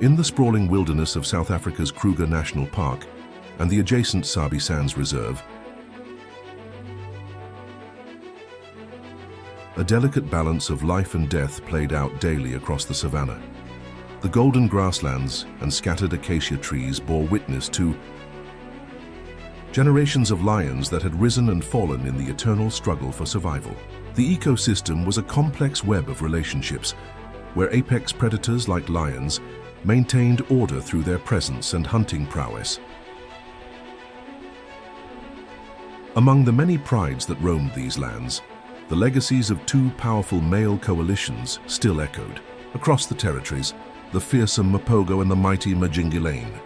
In the sprawling wilderness of South Africa's Kruger National Park and the adjacent Sabi Sands Reserve, a delicate balance of life and death played out daily across the savannah. The golden grasslands and scattered acacia trees bore witness to generations of lions that had risen and fallen in the eternal struggle for survival. The ecosystem was a complex web of relationships, where apex predators like lions maintained order through their presence and hunting prowess. Among the many prides that roamed these lands, the legacies of two powerful male coalitions still echoed. Across the territories, the fearsome Mapogo and the mighty Majingilane.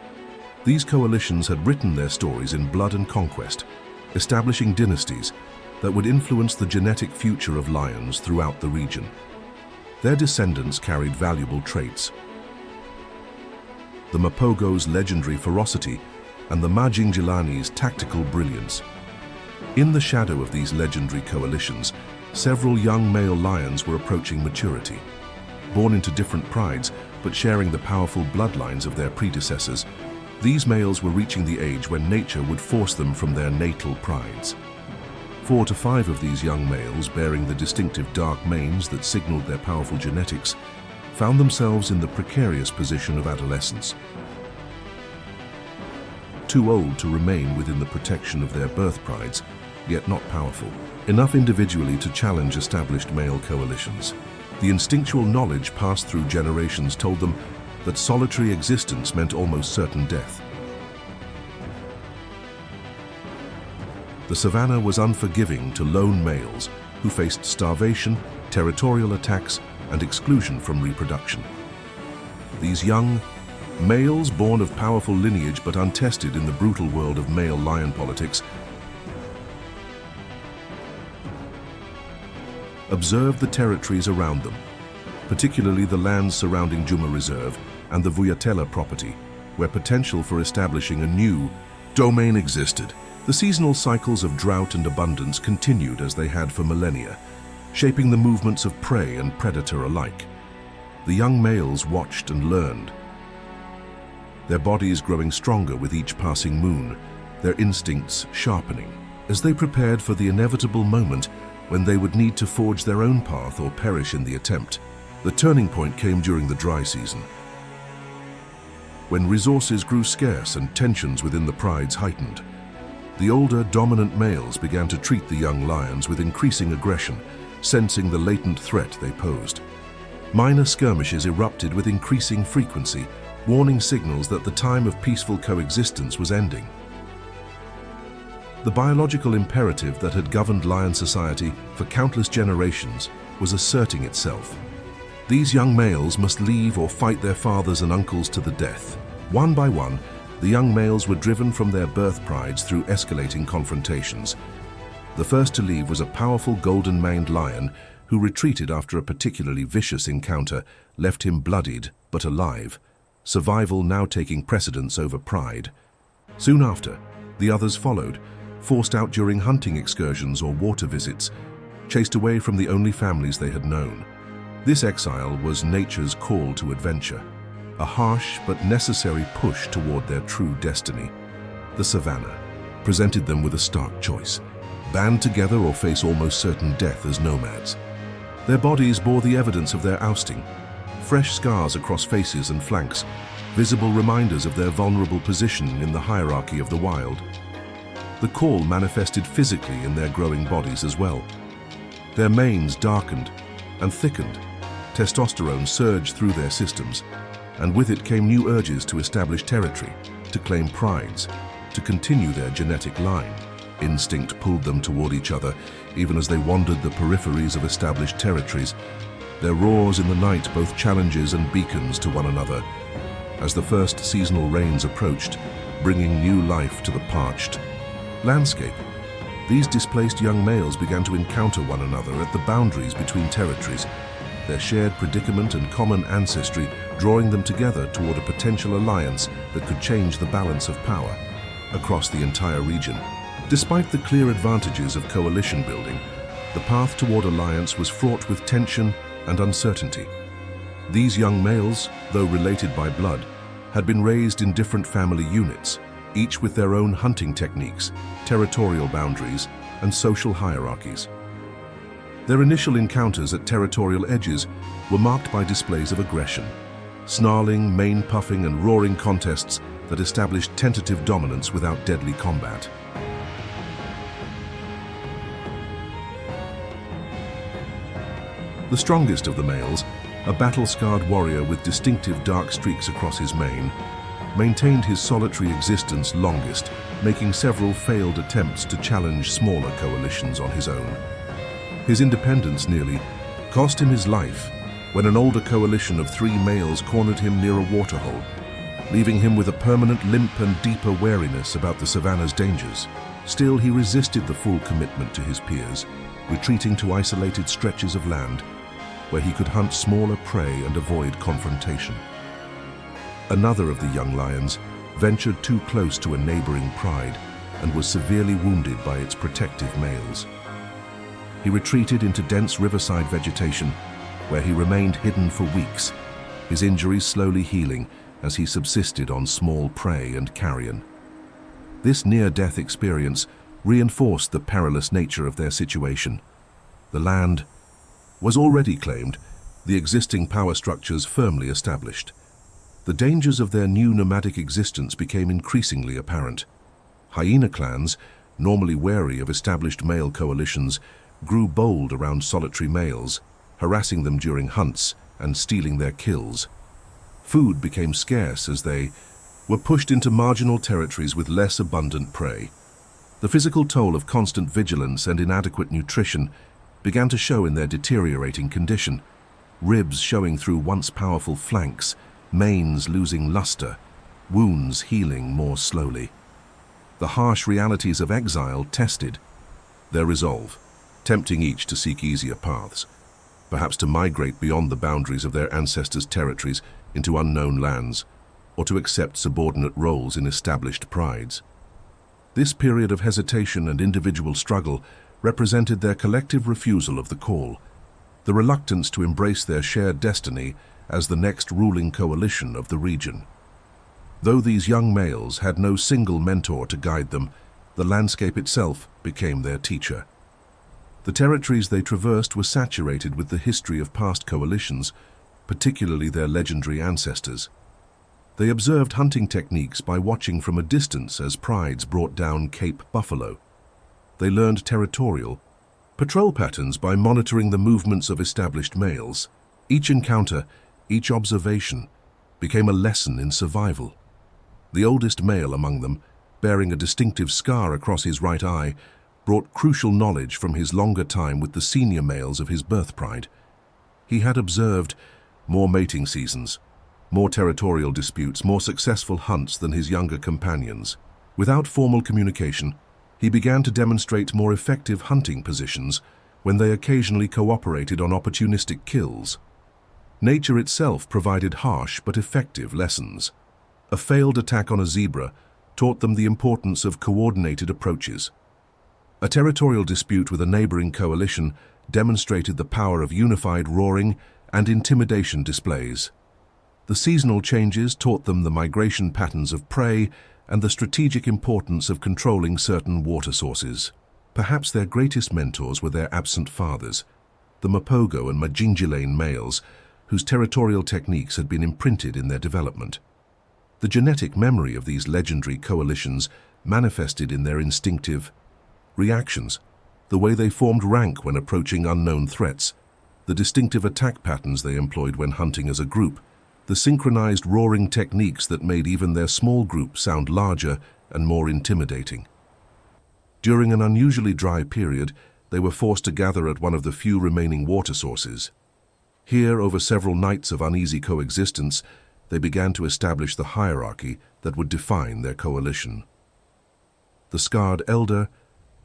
These coalitions had written their stories in blood and conquest, establishing dynasties that would influence the genetic future of lions throughout the region. Their descendants carried valuable traits: the Mapogo's legendary ferocity and the Majingilane's tactical brilliance. In the shadow of these legendary coalitions, several young male lions were approaching maturity. Born into different prides, but sharing the powerful bloodlines of their predecessors, these males were reaching the age when nature would force them from their natal prides. 4 to 5 of these young males, bearing the distinctive dark manes that signaled their powerful genetics, found themselves in the precarious position of adolescence. Too old to remain within the protection of their birth prides, yet not powerful enough individually to challenge established male coalitions. The instinctual knowledge passed through generations told them that solitary existence meant almost certain death. The savannah was unforgiving to lone males who faced starvation, territorial attacks, and exclusion from reproduction. These young males, born of powerful lineage but untested in the brutal world of male lion politics, observed the territories around them, particularly the lands surrounding Djuma Reserve and the VUYATELA property, where potential for establishing a new domain existed. The seasonal cycles of drought and abundance continued as they had for millennia, shaping the movements of prey and predator alike. The young males watched and learned, their bodies growing stronger with each passing moon, their instincts sharpening, as they prepared for the inevitable moment when they would need to forge their own path or perish in the attempt. The turning point came during the dry season, when resources grew scarce and tensions within the prides heightened. The older, dominant males began to treat the young lions with increasing aggression, sensing the latent threat they posed. Minor skirmishes erupted with increasing frequency, warning signals that the time of peaceful coexistence was ending. The biological imperative that had governed lion society for countless generations was asserting itself. These young males must leave or fight their fathers and uncles to the death. One by one, the young males were driven from their birth prides through escalating confrontations. The first to leave was a powerful golden-maned lion who retreated after a particularly vicious encounter left him bloodied but alive, survival now taking precedence over pride. Soon after, the others followed, forced out during hunting excursions or water visits, chased away from the only families they had known. This exile was nature's call to adventure, a harsh but necessary push toward their true destiny. The savannah presented them with a stark choice: band together or face almost certain death as nomads. Their bodies bore the evidence of their ousting, fresh scars across faces and flanks, visible reminders of their vulnerable position in the hierarchy of the wild. The call manifested physically in their growing bodies as well. Their manes darkened and thickened. Testosterone surged through their systems, and with it came new urges to establish territory, to claim prides, to continue their genetic line. Instinct pulled them toward each other, even as they wandered the peripheries of established territories, their roars in the night both challenges and beacons to one another. As the first seasonal rains approached, bringing new life to the parched landscape, these displaced young males began to encounter one another at the boundaries between territories, their shared predicament and common ancestry drawing them together toward a potential alliance that could change the balance of power across the entire region. Despite the clear advantages of coalition building, the path toward alliance was fraught with tension and uncertainty. These young males, though related by blood, had been raised in different family units, each with their own hunting techniques, territorial boundaries, and social hierarchies. Their initial encounters at territorial edges were marked by displays of aggression, snarling, mane-puffing, and roaring contests that established tentative dominance without deadly combat. The strongest of the males, a battle-scarred warrior with distinctive dark streaks across his mane, maintained his solitary existence longest, making several failed attempts to challenge smaller coalitions on his own. His independence nearly cost him his life when an older coalition of 3 males cornered him near a waterhole, leaving him with a permanent limp and deeper wariness about the Savannah's dangers. Still, he resisted the full commitment to his peers, retreating to isolated stretches of land where he could hunt smaller prey and avoid confrontation. Another of the young lions ventured too close to a neighboring pride and was severely wounded by its protective males. He retreated into dense riverside vegetation, where he remained hidden for weeks, his injuries slowly healing as he subsisted on small prey and carrion. This near-death experience reinforced the perilous nature of their situation. The land was already claimed, the existing power structures firmly established. The dangers of their new nomadic existence became increasingly apparent. Hyena clans, normally wary of established male coalitions, grew bold around solitary males, harassing them during hunts and stealing their kills. Food became scarce as they were pushed into marginal territories with less abundant prey. The physical toll of constant vigilance and inadequate nutrition began to show in their deteriorating condition, ribs showing through once powerful flanks, manes losing luster, wounds healing more slowly. The harsh realities of exile tested their resolve, tempting each to seek easier paths, perhaps to migrate beyond the boundaries of their ancestors' territories into unknown lands, or to accept subordinate roles in established prides. This period of hesitation and individual struggle represented their collective refusal of the call, the reluctance to embrace their shared destiny as the next ruling coalition of the region. Though these young males had no single mentor to guide them, the landscape itself became their teacher. The territories they traversed were saturated with the history of past coalitions, particularly their legendary ancestors. They observed hunting techniques by watching from a distance as prides brought down Cape buffalo. They learned territorial patrol patterns by monitoring the movements of established males. Each encounter, each observation, became a lesson in survival. The oldest male among them, bearing a distinctive scar across his right eye, brought crucial knowledge from his longer time with the senior males of his birth pride. He had observed more mating seasons, more territorial disputes, more successful hunts than his younger companions. Without formal communication, he began to demonstrate more effective hunting positions when they occasionally cooperated on opportunistic kills. Nature itself provided harsh but effective lessons. A failed attack on a zebra taught them the importance of coordinated approaches. A territorial dispute with a neighboring coalition demonstrated the power of unified roaring and intimidation displays. The seasonal changes taught them the migration patterns of prey and the strategic importance of controlling certain water sources. Perhaps their greatest mentors were their absent fathers, the Mapogo and Majingilane males, whose territorial techniques had been imprinted in their development. The genetic memory of these legendary coalitions manifested in their instinctive reactions, the way they formed rank when approaching unknown threats, the distinctive attack patterns they employed when hunting as a group, the synchronized roaring techniques that made even their small group sound larger and more intimidating. During an unusually dry period, they were forced to gather at one of the few remaining water sources. Here, over several nights of uneasy coexistence, they began to establish the hierarchy that would define their coalition. The scarred elder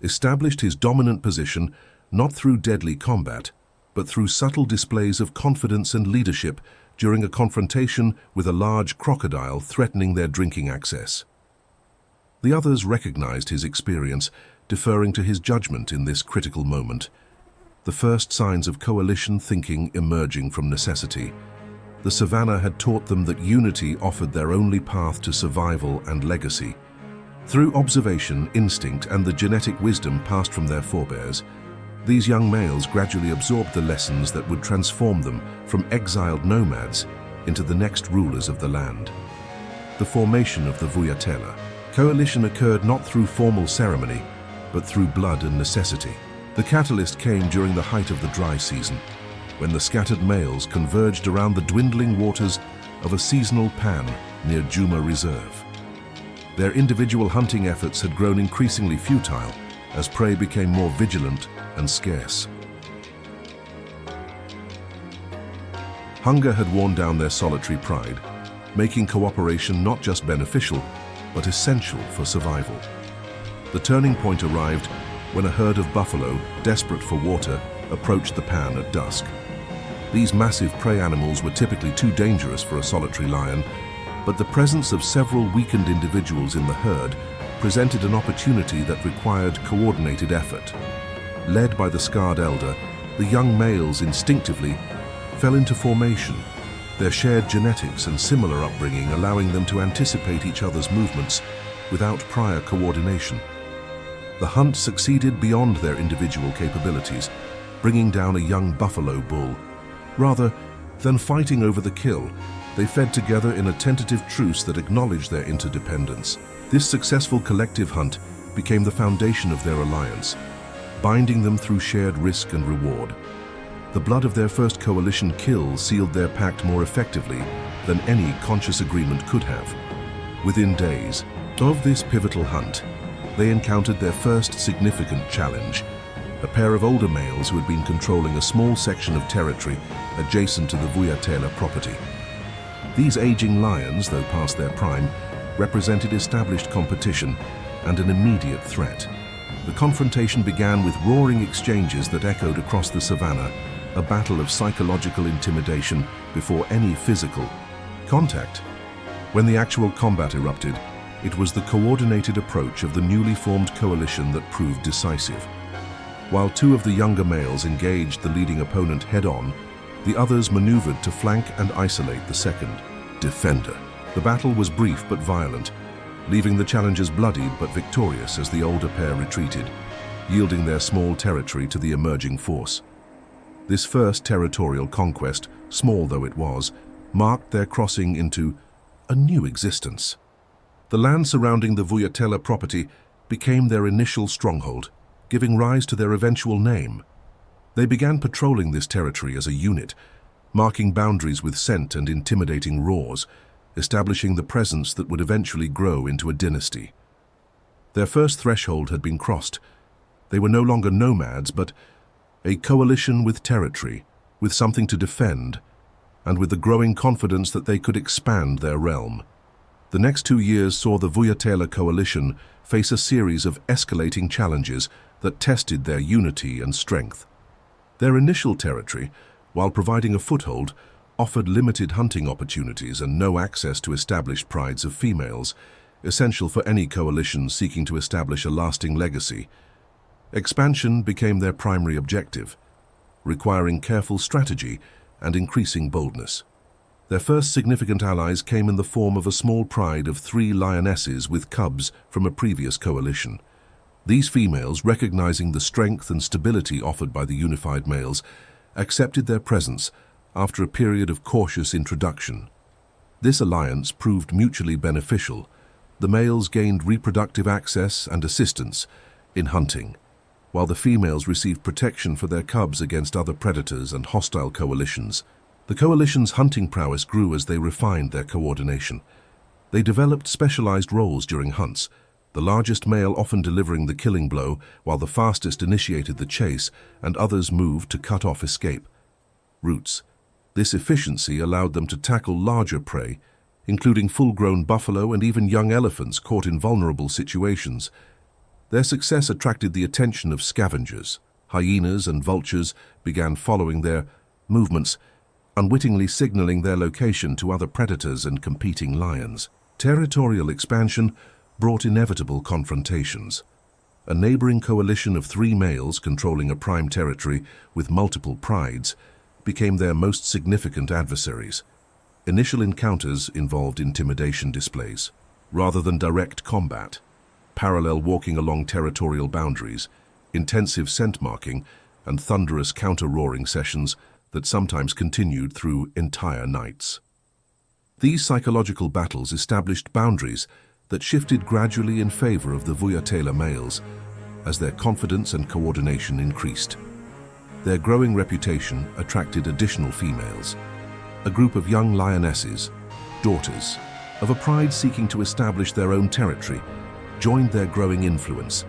established his dominant position not through deadly combat, but through subtle displays of confidence and leadership during a confrontation with a large crocodile threatening their drinking access. The others recognized his experience, deferring to his judgment in this critical moment. The first signs of coalition thinking emerging from necessity. The Savannah had taught them that unity offered their only path to survival and legacy. Through observation, instinct, and the genetic wisdom passed from their forebears, these young males gradually absorbed the lessons that would transform them from exiled nomads into the next rulers of the land. The formation of the VUYATELA coalition occurred not through formal ceremony, but through blood and necessity. The catalyst came during the height of the dry season, when the scattered males converged around the dwindling waters of a seasonal pan near Juma Reserve. Their individual hunting efforts had grown increasingly futile as prey became more vigilant and scarce. Hunger had worn down their solitary pride, making cooperation not just beneficial, but essential for survival. The turning point arrived when a herd of buffalo, desperate for water, approached the pan at dusk. These massive prey animals were typically too dangerous for a solitary lion, but the presence of several weakened individuals in the herd presented an opportunity that required coordinated effort. Led by the scarred elder, the young males instinctively fell into formation, their shared genetics and similar upbringing allowing them to anticipate each other's movements without prior coordination. The hunt succeeded beyond their individual capabilities, bringing down a young buffalo bull. Rather than fighting over the kill, they fed together in a tentative truce that acknowledged their interdependence. This successful collective hunt became the foundation of their alliance, binding them through shared risk and reward. The blood of their first coalition kill sealed their pact more effectively than any conscious agreement could have. Within days of this pivotal hunt, they encountered their first significant challenge, a pair of older males who had been controlling a small section of territory adjacent to the VUYATELA property. These aging lions, though past their prime, represented established competition and an immediate threat. The confrontation began with roaring exchanges that echoed across the savannah, a battle of psychological intimidation before any physical contact. When the actual combat erupted, it was the coordinated approach of the newly formed coalition that proved decisive. While two of the younger males engaged the leading opponent head-on, the others maneuvered to flank and isolate the second defender. The battle was brief but violent, leaving the challengers bloodied but victorious as the older pair retreated, yielding their small territory to the emerging force. This first territorial conquest, small though it was, marked their crossing into a new existence. The land surrounding the VUYATELA property became their initial stronghold, giving rise to their eventual name. They began patrolling this territory as a unit, marking boundaries with scent and intimidating roars, establishing the presence that would eventually grow into a dynasty. Their first threshold had been crossed. They were no longer nomads, but a coalition with territory, with something to defend, and with the growing confidence that they could expand their realm. The next 2 years saw the VUYATELA coalition face a series of escalating challenges that tested their unity and strength. Their initial territory, while providing a foothold, offered limited hunting opportunities and no access to established prides of females, essential for any coalition seeking to establish a lasting legacy. Expansion became their primary objective, requiring careful strategy and increasing boldness. Their first significant allies came in the form of a small pride of 3 lionesses with cubs from a previous coalition. These females, recognizing the strength and stability offered by the unified males, accepted their presence after a period of cautious introduction. This alliance proved mutually beneficial. The males gained reproductive access and assistance in hunting, while the females received protection for their cubs against other predators and hostile coalitions. The coalition's hunting prowess grew as they refined their coordination. They developed specialized roles during hunts, the largest male often delivering the killing blow, while the fastest initiated the chase and others moved to cut off escape routes. This efficiency allowed them to tackle larger prey, including full-grown buffalo and even young elephants caught in vulnerable situations. Their success attracted the attention of scavengers. Hyenas and vultures began following their movements, unwittingly signaling their location to other predators and competing lions. Territorial expansion brought inevitable confrontations. A neighboring coalition of 3 males controlling a prime territory with multiple prides became their most significant adversaries. Initial encounters involved intimidation displays, rather than direct combat, parallel walking along territorial boundaries, intensive scent marking, and thunderous counter-roaring sessions that sometimes continued through entire nights. These psychological battles established boundaries that shifted gradually in favor of the VUYATELA males as their confidence and coordination increased. Their growing reputation attracted additional females, a group of young lionesses, daughters of a pride seeking to establish their own territory, joined their growing influence,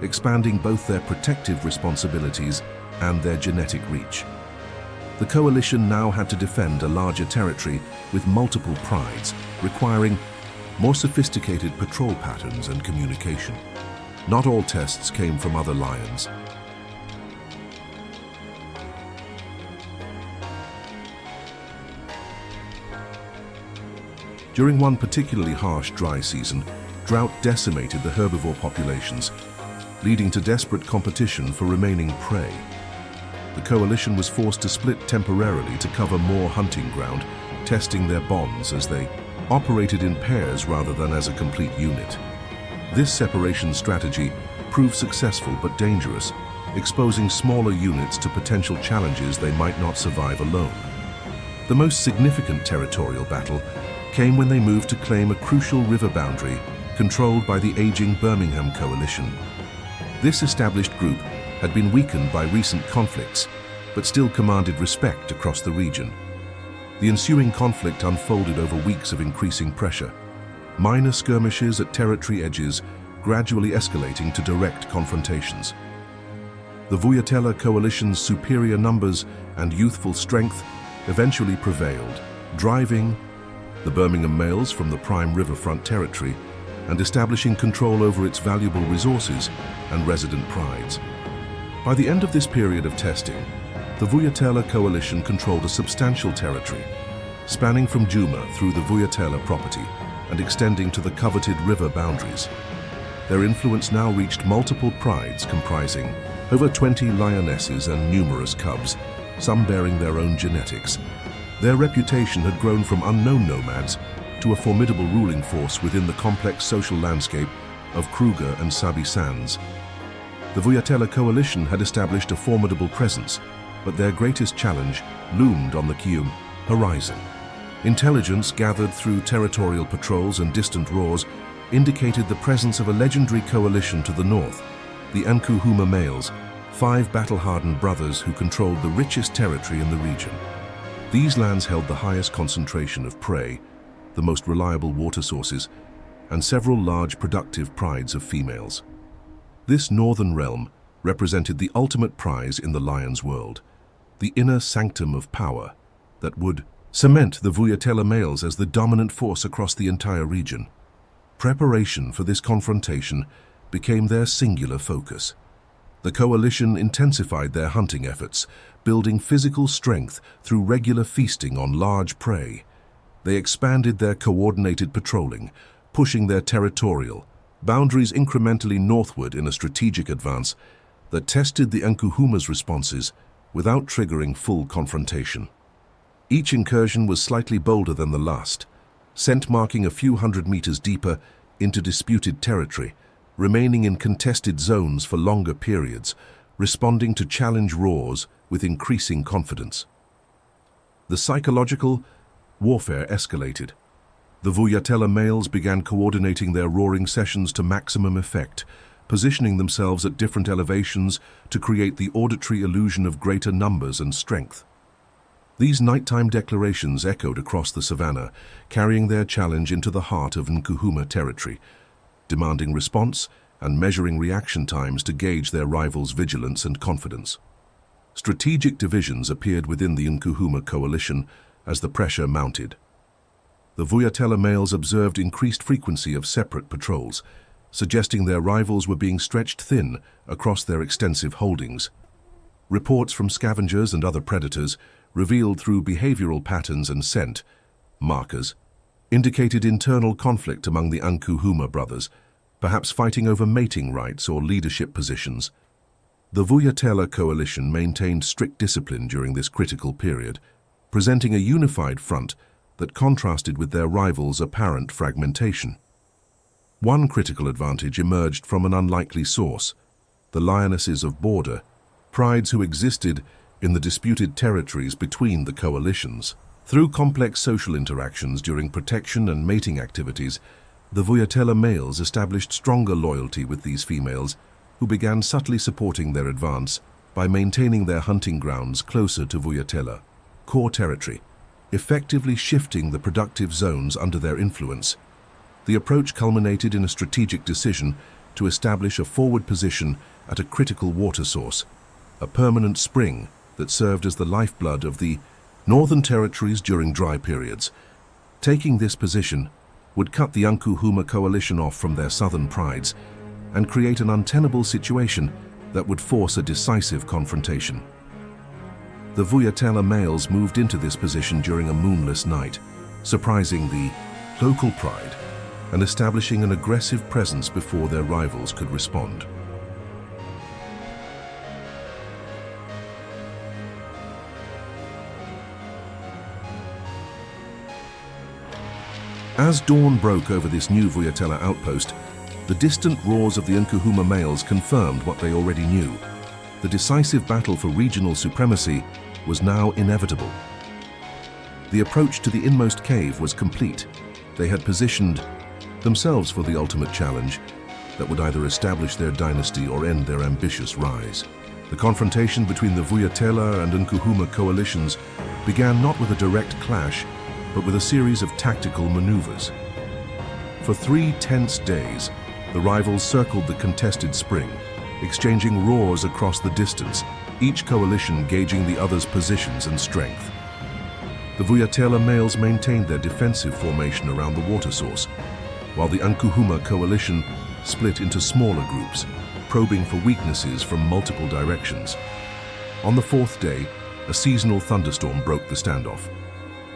expanding both their protective responsibilities and their genetic reach. The coalition now had to defend a larger territory with multiple prides, requiring more sophisticated patrol patterns and communication. Not all tests came from other lions. During one particularly harsh dry season, drought decimated the herbivore populations, leading to desperate competition for remaining prey. The coalition was forced to split temporarily to cover more hunting ground, testing their bonds as they operated in pairs rather than as a complete unit. This separation strategy proved successful but dangerous, exposing smaller units to potential challenges they might not survive alone. The most significant territorial battle came when they moved to claim a crucial river boundary controlled by the aging Birmingham Coalition. This established group had been weakened by recent conflicts, but still commanded respect across the region. The ensuing conflict unfolded over weeks of increasing pressure, minor skirmishes at territory edges gradually escalating to direct confrontations. The VUYATELA coalition's superior numbers and youthful strength eventually prevailed, driving the Birmingham males from the prime riverfront territory and establishing control over its valuable resources and resident prides. By the end of this period of testing, the VUYATELA coalition controlled a substantial territory, spanning from Juma through the VUYATELA property and extending to the coveted river boundaries. Their influence now reached multiple prides comprising over 20 lionesses and numerous cubs, some bearing their own genetics. Their reputation had grown from unknown nomads to a formidable ruling force within the complex social landscape of Kruger and Sabi Sands. The VUYATELA coalition had established a formidable presence, but their greatest challenge loomed on the Kium horizon. Intelligence gathered through territorial patrols and distant roars indicated the presence of a legendary coalition to the north, the Nkuhuma males, 5 battle-hardened brothers who controlled the richest territory in the region. These lands held the highest concentration of prey, the most reliable water sources, and several large productive prides of females. This northern realm represented the ultimate prize in the lion's world, the inner sanctum of power that would cement the VUYATELA males as the dominant force across the entire region. Preparation for this confrontation became their singular focus. The coalition intensified their hunting efforts, building physical strength through regular feasting on large prey. They expanded their coordinated patrolling, pushing their territorial boundaries incrementally northward in a strategic advance that tested the Nkuhuma's responses without triggering full confrontation. Each incursion was slightly bolder than the last, scent marking a few hundred meters deeper into disputed territory, remaining in contested zones for longer periods, responding to challenge roars with increasing confidence. The psychological warfare escalated. The VUYATELA males began coordinating their roaring sessions to maximum effect, positioning themselves at different elevations to create the auditory illusion of greater numbers and strength. These nighttime declarations echoed across the savannah, carrying their challenge into the heart of Nkuhuma territory, demanding response and measuring reaction times to gauge their rivals' vigilance and confidence. Strategic divisions appeared within the Nkuhuma coalition as the pressure mounted. The VUYATELA males observed increased frequency of separate patrols, suggesting their rivals were being stretched thin across their extensive holdings. Reports from scavengers and other predators, revealed through behavioral patterns and scent markers, indicated internal conflict among the Nkuhuma brothers, perhaps fighting over mating rights or leadership positions. The VUYATELA coalition maintained strict discipline during this critical period, presenting a unified front that contrasted with their rivals' apparent fragmentation. One critical advantage emerged from an unlikely source: the lionesses of border, prides who existed in the disputed territories between the coalitions. Through complex social interactions during protection and mating activities, the VUYATELA males established stronger loyalty with these females, who began subtly supporting their advance by maintaining their hunting grounds closer to VUYATELA core territory, effectively shifting the productive zones under their influence. The approach culminated in a strategic decision to establish a forward position at a critical water source, a permanent spring that served as the lifeblood of the northern territories during dry periods. Taking this position would cut the Nkuhuma coalition off from their southern prides and create an untenable situation that would force a decisive confrontation. The VUYATELA males moved into this position during a moonless night, surprising the local pride and establishing an aggressive presence before their rivals could respond. As dawn broke over this new VUYATELA outpost, the distant roars of the Nkuhuma males confirmed what they already knew. The decisive battle for regional supremacy was now inevitable. The approach to the inmost cave was complete. They had positioned themselves for the ultimate challenge that would either establish their dynasty or end their ambitious rise. The confrontation between the VUYATELA and Nkuhuma coalitions began not with a direct clash, but with a series of tactical maneuvers. For 3 tense days, the rivals circled the contested spring, exchanging roars across the distance, each coalition gauging the other's positions and strength. The VUYATELA males maintained their defensive formation around the water source, while the Nkuhuma coalition split into smaller groups, probing for weaknesses from multiple directions. On the 4th day, a seasonal thunderstorm broke the standoff.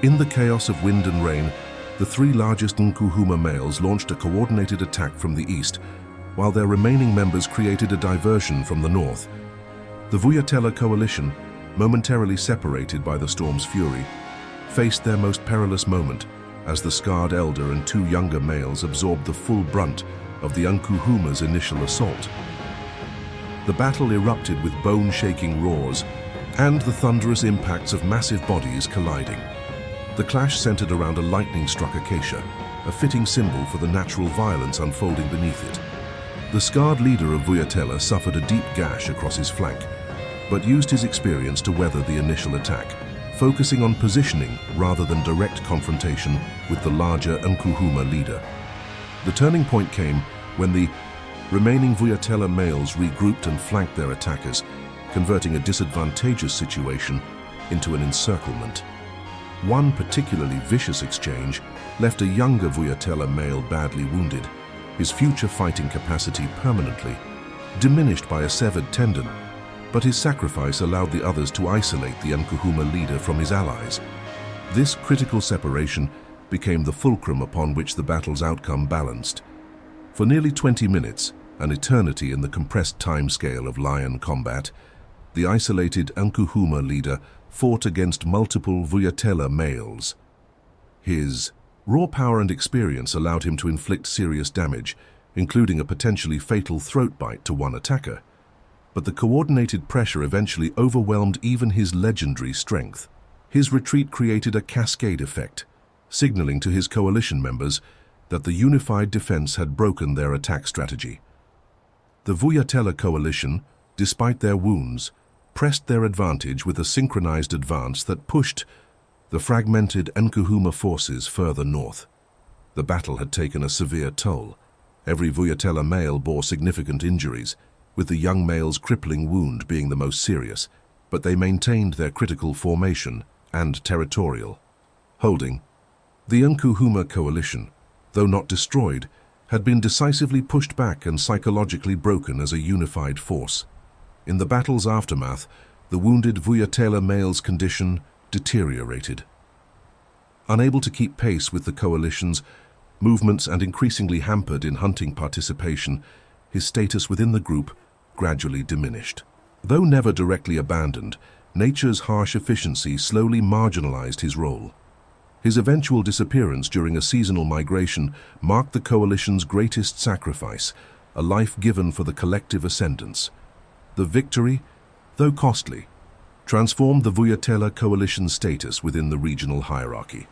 In the chaos of wind and rain, the 3 largest Nkuhuma males launched a coordinated attack from the east, while their remaining members created a diversion from the north. The VUYATELA coalition, momentarily separated by the storm's fury, faced their most perilous moment as the scarred elder and 2 younger males absorbed the full brunt of the Nkuhuma's initial assault. The battle erupted with bone-shaking roars and the thunderous impacts of massive bodies colliding. The clash centered around a lightning-struck acacia, a fitting symbol for the natural violence unfolding beneath it. The scarred leader of VUYATELA suffered a deep gash across his flank, but used his experience to weather the initial attack, focusing on positioning rather than direct confrontation with the larger Nkuhuma leader. The turning point came when the remaining VUYATELA males regrouped and flanked their attackers, converting a disadvantageous situation into an encirclement. One particularly vicious exchange left a younger VUYATELA male badly wounded, his future fighting capacity permanently diminished by a severed tendon, but his sacrifice allowed the others to isolate the Nkuhuma leader from his allies. This critical separation became the fulcrum upon which the battle's outcome balanced. For nearly 20 minutes, an eternity in the compressed timescale of lion combat, the isolated Nkuhuma leader fought against multiple VUYATELA males. His raw power and experience allowed him to inflict serious damage, including a potentially fatal throat bite to one attacker. But the coordinated pressure eventually overwhelmed even his legendary strength. His retreat created a cascade effect, signaling to his coalition members that the unified defense had broken their attack strategy. The VUYATELA coalition, despite their wounds, pressed their advantage with a synchronized advance that pushed the fragmented Nkuhuma forces further north. The battle had taken a severe toll. Every VUYATELA male bore significant injuries, with the young male's crippling wound being the most serious, but they maintained their critical formation and territorial holding. The Nkuhuma coalition, though not destroyed, had been decisively pushed back and psychologically broken as a unified force. In the battle's aftermath, the wounded VUYATELA male's condition deteriorated. Unable to keep pace with the coalition's movements and increasingly hampered in hunting participation, his status within the group gradually diminished. Though never directly abandoned, nature's harsh efficiency slowly marginalized his role. His eventual disappearance during a seasonal migration marked the Coalition's greatest sacrifice, a life given for the collective ascendance. The victory, though costly, transformed the VUYATELA Coalition's status within the regional hierarchy.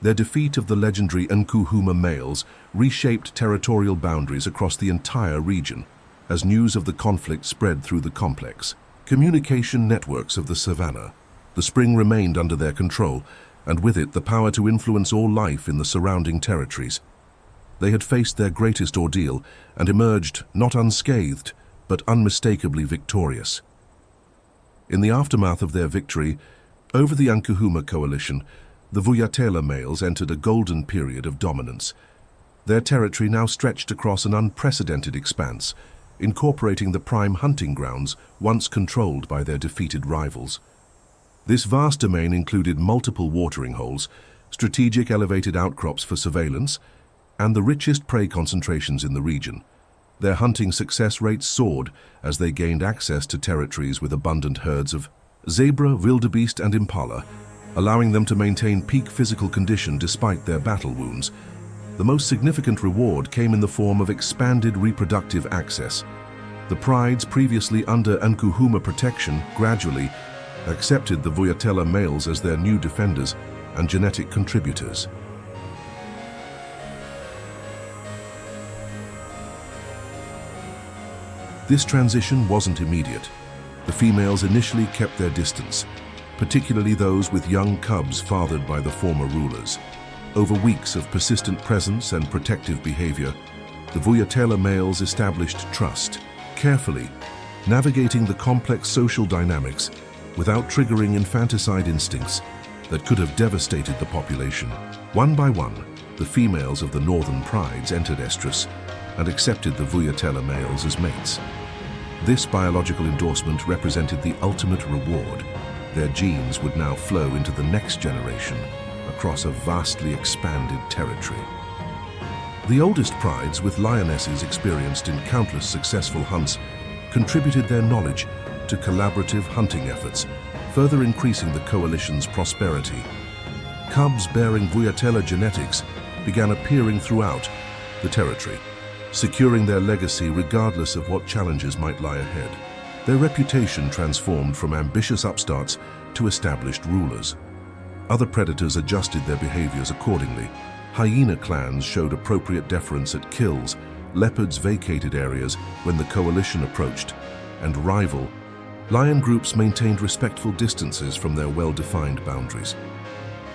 Their defeat of the legendary Nkuhuma males reshaped territorial boundaries across the entire region. As news of the conflict spread through the complex communication networks of the Savannah, the spring remained under their control, and with it the power to influence all life in the surrounding territories. They had faced their greatest ordeal and emerged not unscathed, but unmistakably victorious. In the aftermath of their victory over the Nkuhuma coalition, the VUYATELA males entered a golden period of dominance. Their territory now stretched across an unprecedented expanse, incorporating the prime hunting grounds once controlled by their defeated rivals. This vast domain included multiple watering holes, strategic elevated outcrops for surveillance, and the richest prey concentrations in the region. Their hunting success rates soared as they gained access to territories with abundant herds of zebra, wildebeest, and impala, allowing them to maintain peak physical condition despite their battle wounds. The most significant reward came in the form of expanded reproductive access. The prides previously under Nkuhuma protection gradually accepted the VUYATELA males as their new defenders and genetic contributors. This transition wasn't immediate. The females initially kept their distance, particularly those with young cubs fathered by the former rulers. Over weeks of persistent presence and protective behavior, the VUYATELA males established trust, carefully navigating the complex social dynamics without triggering infanticide instincts that could have devastated the population. One by one, the females of the northern prides entered estrus and accepted the VUYATELA males as mates. This biological endorsement represented the ultimate reward. Their genes would now flow into the next generation across a vastly expanded territory. The oldest prides, with lionesses experienced in countless successful hunts, contributed their knowledge to collaborative hunting efforts, further increasing the coalition's prosperity. Cubs bearing VUYATELA genetics began appearing throughout the territory, securing their legacy regardless of what challenges might lie ahead. Their reputation transformed from ambitious upstarts to established rulers. Other predators adjusted their behaviors accordingly. Hyena clans showed appropriate deference at kills, leopards vacated areas when the coalition approached, and rival lion groups maintained respectful distances from their well-defined boundaries.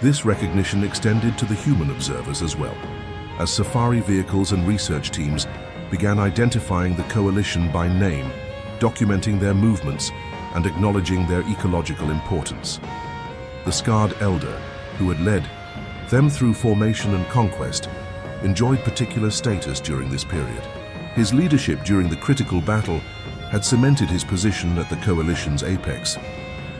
This recognition extended to the human observers as well, as safari vehicles and research teams began identifying the coalition by name, documenting their movements and acknowledging their ecological importance. The scarred elder, who had led them through formation and conquest, enjoyed particular status during this period. His leadership during the critical battle had cemented his position at the coalition's apex.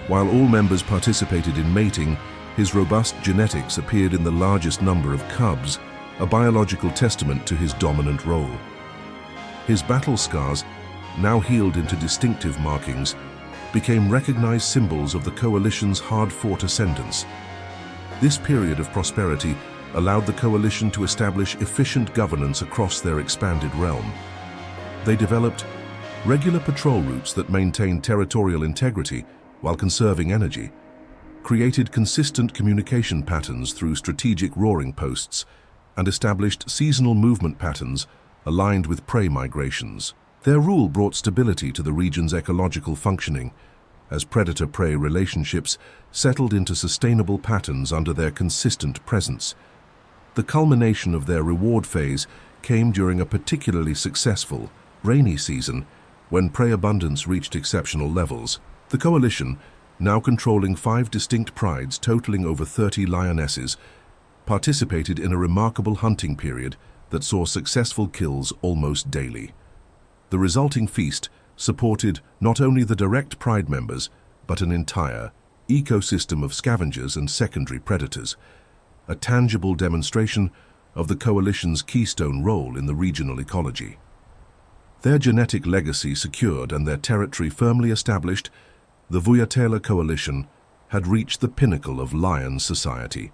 While all members participated in mating, his robust genetics appeared in the largest number of cubs, a biological testament to his dominant role. His battle scars, now healed into distinctive markings, became recognized symbols of the coalition's hard-fought ascendance. This period of prosperity allowed the coalition to establish efficient governance across their expanded realm. They developed regular patrol routes that maintained territorial integrity while conserving energy, created consistent communication patterns through strategic roaring posts, and established seasonal movement patterns aligned with prey migrations. Their rule brought stability to the region's ecological functioning, as predator-prey relationships settled into sustainable patterns under their consistent presence. The culmination of their reward phase came during a particularly successful, rainy season when prey abundance reached exceptional levels. The coalition, now controlling 5 distinct prides totaling over 30 lionesses, participated in a remarkable hunting period that saw successful kills almost daily. The resulting feast supported not only the direct pride members, but an entire ecosystem of scavengers and secondary predators, a tangible demonstration of the coalition's keystone role in the regional ecology. Their genetic legacy secured and their territory firmly established, the VUYATELA coalition had reached the pinnacle of lion society.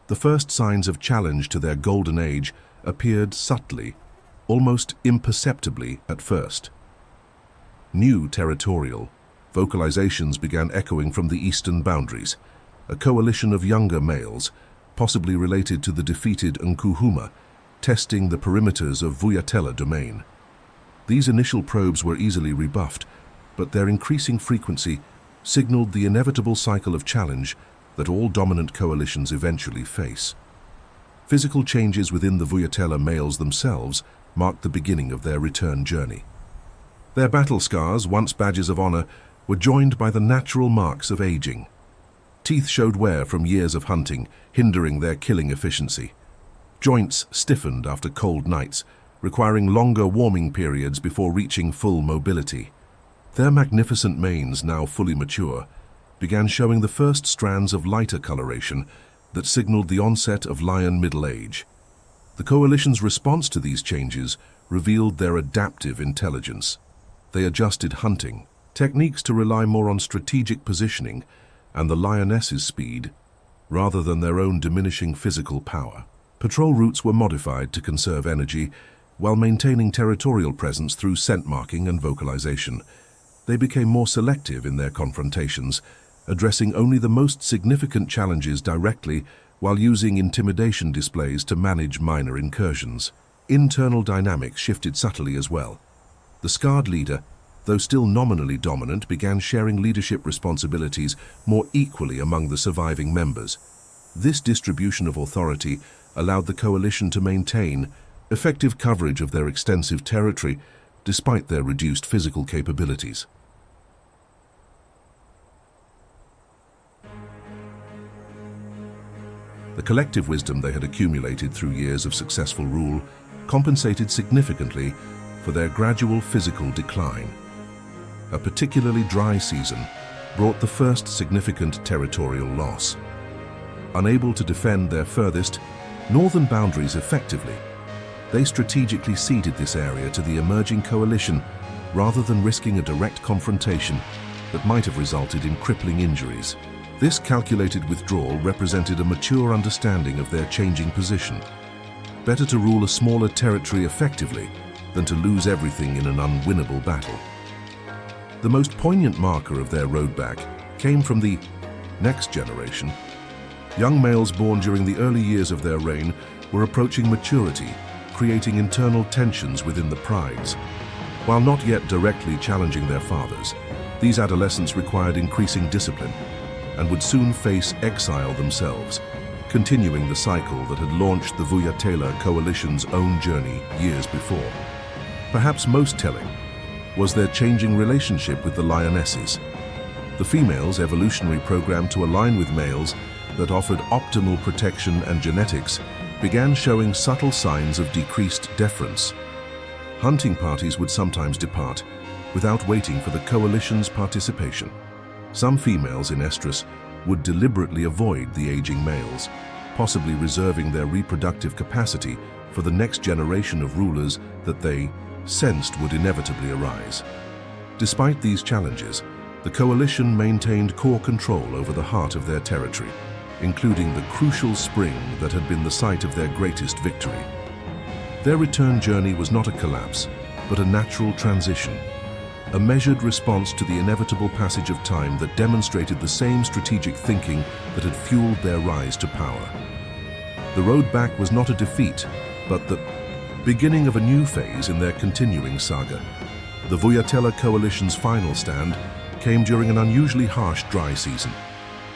The first signs of challenge to their golden age appeared subtly, almost imperceptibly at first. New territorial vocalizations began echoing from the eastern boundaries, a coalition of younger males, possibly related to the defeated Nkuhuma, testing the perimeters of VUYATELA domain. These initial probes were easily rebuffed, but their increasing frequency signaled the inevitable cycle of challenge that all dominant coalitions eventually face. Physical changes within the VUYATELA males themselves marked the beginning of their return journey. Their battle scars, once badges of honor, were joined by the natural marks of aging. Teeth showed wear from years of hunting, hindering their killing efficiency. Joints stiffened after cold nights, requiring longer warming periods before reaching full mobility. Their magnificent manes, now fully mature, began showing the first strands of lighter coloration that signaled the onset of lion middle age. The coalition's response to these changes revealed their adaptive intelligence. They adjusted hunting techniques to rely more on strategic positioning and the lioness's speed, rather than their own diminishing physical power. Patrol routes were modified to conserve energy while maintaining territorial presence through scent marking and vocalization. They became more selective in their confrontations, addressing only the most significant challenges directly while using intimidation displays to manage minor incursions. Internal dynamics shifted subtly as well. The scarred leader, though still nominally dominant, began sharing leadership responsibilities more equally among the surviving members. This distribution of authority allowed the coalition to maintain effective coverage of their extensive territory despite their reduced physical capabilities. The collective wisdom they had accumulated through years of successful rule compensated significantly for their gradual physical decline. A particularly dry season brought the first significant territorial loss. Unable to defend their furthest northern boundaries effectively, they strategically ceded this area to the emerging coalition rather than risking a direct confrontation that might have resulted in crippling injuries. This calculated withdrawal represented a mature understanding of their changing position. Better to rule a smaller territory effectively than to lose everything in an unwinnable battle. The most poignant marker of their road back came from the next generation. Young males born during the early years of their reign were approaching maturity, creating internal tensions within the prides. While not yet directly challenging their fathers, these adolescents required increasing discipline and would soon face exile themselves, continuing the cycle that had launched the VUYATELA coalition's own journey years before. Perhaps most telling was their changing relationship with the lionesses. The females' evolutionary program to align with males that offered optimal protection and genetics began showing subtle signs of decreased deference. Hunting parties would sometimes depart without waiting for the coalition's participation. Some females in estrus would deliberately avoid the aging males, possibly reserving their reproductive capacity for the next generation of rulers that they sensed would inevitably arise. Despite these challenges, the coalition maintained core control over the heart of their territory, including the crucial spring that had been the site of their greatest victory. Their return journey was not a collapse, but a natural transition, a measured response to the inevitable passage of time that demonstrated the same strategic thinking that had fueled their rise to power. The road back was not a defeat, but the beginning of a new phase in their continuing saga. The VUYATELA coalition's final stand came during an unusually harsh dry season.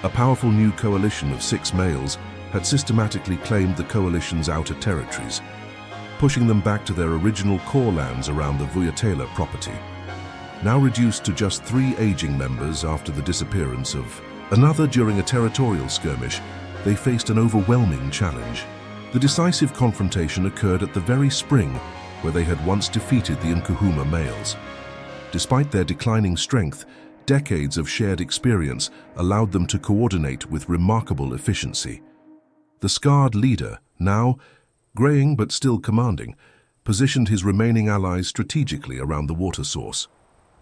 A powerful new coalition of 6 males had systematically claimed the coalition's outer territories, pushing them back to their original core lands around the VUYATELA property. Now reduced to just 3 aging members after the disappearance of another during a territorial skirmish, they faced an overwhelming challenge. The decisive confrontation occurred at the very spring where they had once defeated the Nkuhuma males. Despite their declining strength, decades of shared experience allowed them to coordinate with remarkable efficiency. The scarred leader, now graying but still commanding, positioned his remaining allies strategically around the water source.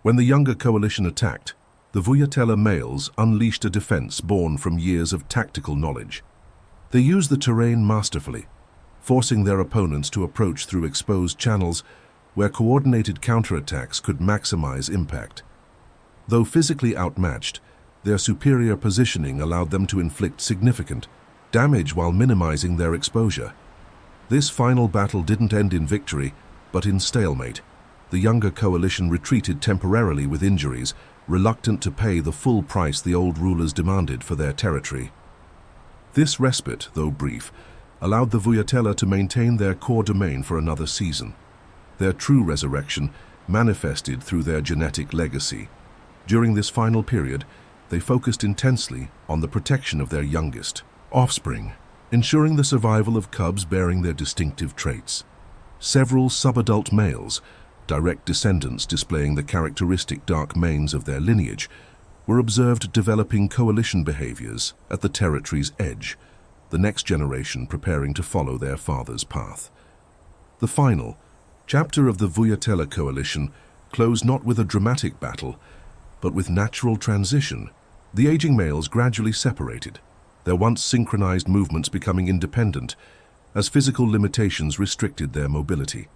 When the younger coalition attacked, the VUYATELA males unleashed a defense born from years of tactical knowledge. They use the terrain masterfully, forcing their opponents to approach through exposed channels where coordinated counterattacks could maximize impact. Though physically outmatched, their superior positioning allowed them to inflict significant damage while minimizing their exposure. This final battle didn't end in victory, but in stalemate. The younger coalition retreated temporarily with injuries, reluctant to pay the full price the old rulers demanded for their territory. This respite, though brief, allowed the VUYATELA to maintain their core domain for another season. Their true resurrection manifested through their genetic legacy. During this final period, they focused intensely on the protection of their youngest offspring, ensuring the survival of cubs bearing their distinctive traits. Several subadult males, direct descendants displaying the characteristic dark manes of their lineage, were observed developing coalition behaviors at the territory's edge, the next generation preparing to follow their father's path. The final chapter of the VUYATELA coalition closed not with a dramatic battle, but with natural transition. The aging males gradually separated, their once synchronized movements becoming independent as physical limitations restricted their mobility.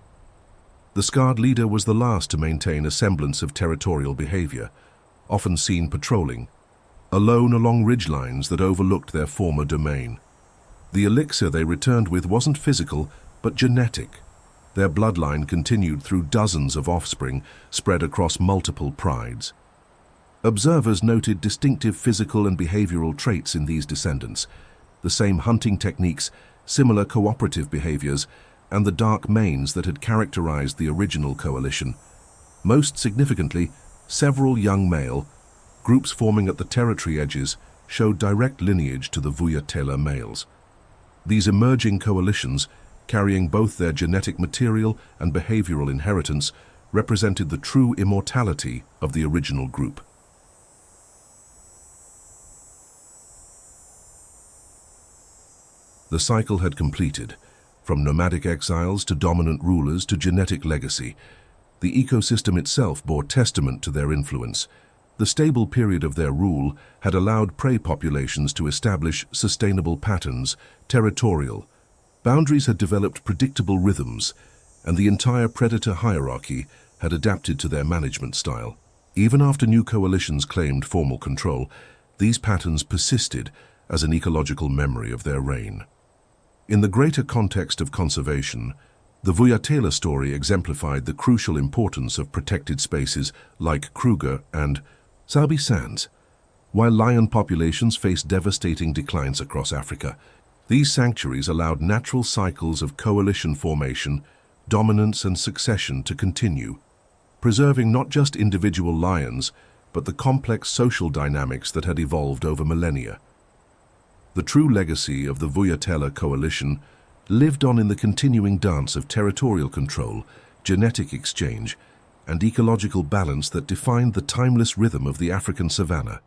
The scarred leader was the last to maintain a semblance of territorial behavior, often seen patrolling, alone along ridgelines that overlooked their former domain. The elixir they returned with wasn't physical, but genetic. Their bloodline continued through dozens of offspring spread across multiple prides. Observers noted distinctive physical and behavioral traits in these descendants, the same hunting techniques, similar cooperative behaviors, and the dark manes that had characterized the original coalition. Most significantly, several young male groups forming at the territory edges showed direct lineage to the VUYATELA males. These emerging coalitions, carrying both their genetic material and behavioral inheritance, represented the true immortality of the original group. The cycle had completed. From nomadic exiles to dominant rulers to genetic legacy, the ecosystem itself bore testament to their influence. The stable period of their rule had allowed prey populations to establish sustainable patterns, territorial. Boundaries had developed predictable rhythms, and the entire predator hierarchy had adapted to their management style. Even after new coalitions claimed formal control, these patterns persisted as an ecological memory of their reign. In the greater context of conservation, the VUYATELA story exemplified the crucial importance of protected spaces like Kruger and Sabi Sands. While lion populations faced devastating declines across Africa, these sanctuaries allowed natural cycles of coalition formation, dominance and succession to continue, preserving not just individual lions, but the complex social dynamics that had evolved over millennia. The true legacy of the VUYATELA coalition lived on in the continuing dance of territorial control, genetic exchange, and ecological balance that defined the timeless rhythm of the African savanna.